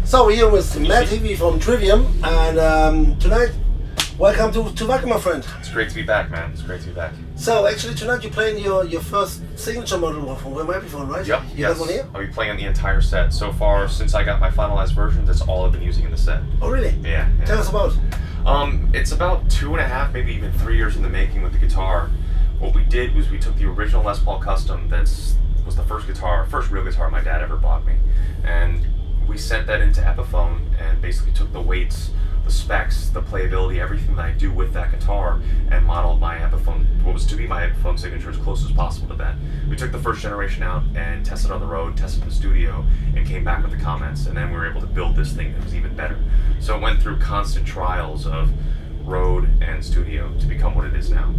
So we're here with Matt Heafy from Trivium, and tonight, welcome to Wacken, my friend. It's great to be back, man. It's great to be back. So actually tonight you're playing your first signature model from Epiphone, right? Yep. You got one here? I'll be playing on the entire set. So far, since I got my finalized versions, that's all I've been using in the set. Oh really? Yeah. Tell us about. It's about 2.5, maybe even 3 years in the making with the guitar. What we did was we took the original Les Paul Custom was the first real guitar my dad ever bought me, and we sent that into Epiphone and basically took the weights, the specs, the playability, everything that I do with that guitar, and modeled my Epiphone, what was to be my Epiphone signature, as close as possible to that. We took the first generation out and tested on the road, tested in the studio, and came back with the comments, and then we were able to build this thing that was even better. So it went through constant trials of road and studio to become what it is now.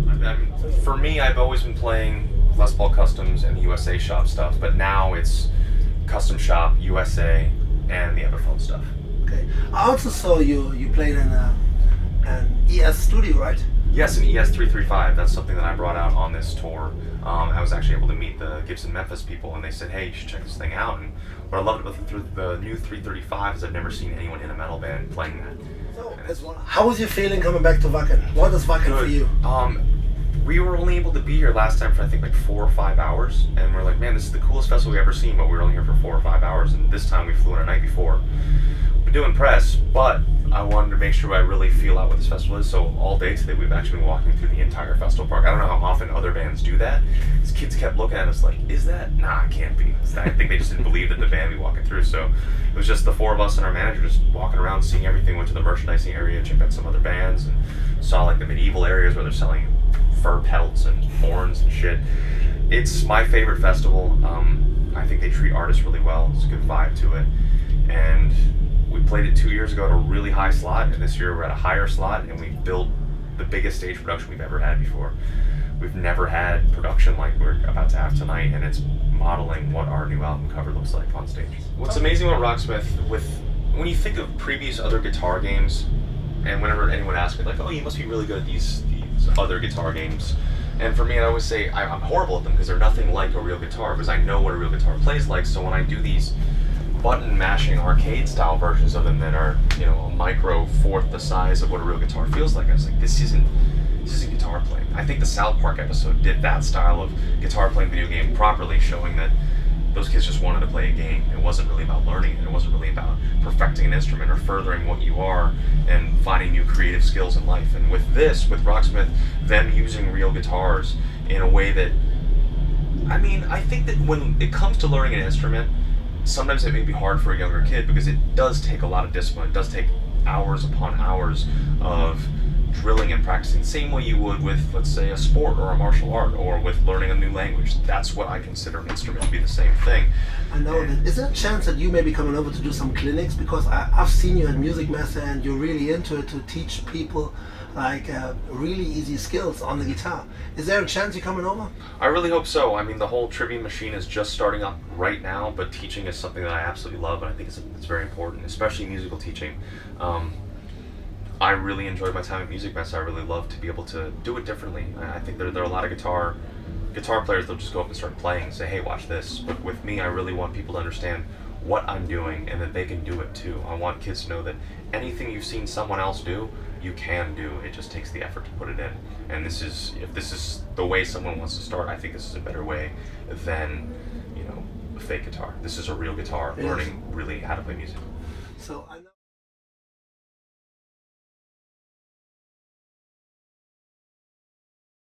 For me, I've always been playing Les Paul Customs and the USA shop stuff, but now it's custom shop, USA, and the Epiphone stuff. Okay. I also saw you played in an ES studio, right? Yes, an ES335. That's something that I brought out on this tour. I was actually able to meet the Gibson Memphis people, and they said, hey, you should check this thing out. And what I loved about the new 335 is I've never seen anyone in a metal band playing that. So, how was your feeling coming back to Wacken? What is Wacken for you? We were only able to be here last time for I think like 4 or 5 hours, and we're like, man, this is the coolest festival we've ever seen, but we were only here for 4 or 5 hours, and this time we flew in a night before. We do impress, but I wanted to make sure I really feel out what this festival is, so all day today we've actually been walking through the entire festival park. I don't know how often other bands do that. These kids kept looking at us like, is that? Nah, it can't be. I think they just didn't believe that the band would be walking through, so it was just the 4 of us and our manager just walking around, seeing everything, went to the merchandising area, checked out some other bands, and saw like the medieval areas where they're selling fur pelts and horns and shit. It's my favorite festival. I think they treat artists really well. There's a good vibe to it. And we played it 2 years ago at a really high slot, and this year we're at a higher slot, and we built the biggest stage production we've ever had before. We've never had production like we're about to have tonight, and it's modeling what our new album cover looks like on stage. What's amazing about Rocksmith, when you think of previous other guitar games, and whenever anyone asks me, like, oh, you must be really good at these other guitar games. And for me, I always say I'm horrible at them because they're nothing like a real guitar, because I know what a real guitar plays like. So when I do these button mashing arcade style versions of them that are, you know, a micro fourth the size of what a real guitar feels like, I was like, this isn't guitar playing. I think the South Park episode did that style of guitar playing video game properly, showing that those kids just wanted to play a game. It wasn't really about learning it. It wasn't really about perfecting an instrument or furthering what you are and finding new creative skills in life. And with Rocksmith, them using real guitars in a way that, I mean, I think that when it comes to learning an instrument, sometimes it may be hard for a younger kid because it does take a lot of discipline. It does take hours upon hours of drilling and practicing, same way you would with, let's say, a sport or a martial art, or with learning a new language. That's what I consider an instrument to be, the same thing. I know that. Is there a chance that you may be coming over to do some clinics? Because I've seen you at Music Messe and you're really into it, to teach people like really easy skills on the guitar. Is there a chance you're coming over? I really hope so. I mean, the whole Trivium machine is just starting up right now, but teaching is something that I absolutely love, and I think it's very important, especially musical teaching. I really enjoyed my time at Music Messe. I really love to be able to do it differently. I think there are a lot of guitar players that'll just go up and start playing and say, hey, watch this. But with me, I really want people to understand what I'm doing and that they can do it too. I want kids to know that anything you've seen someone else do, you can do. It just takes the effort to put it in. And if this is the way someone wants to start, I think this is a better way than, you know, a fake guitar. This is a real guitar, learning really how to play music. So I know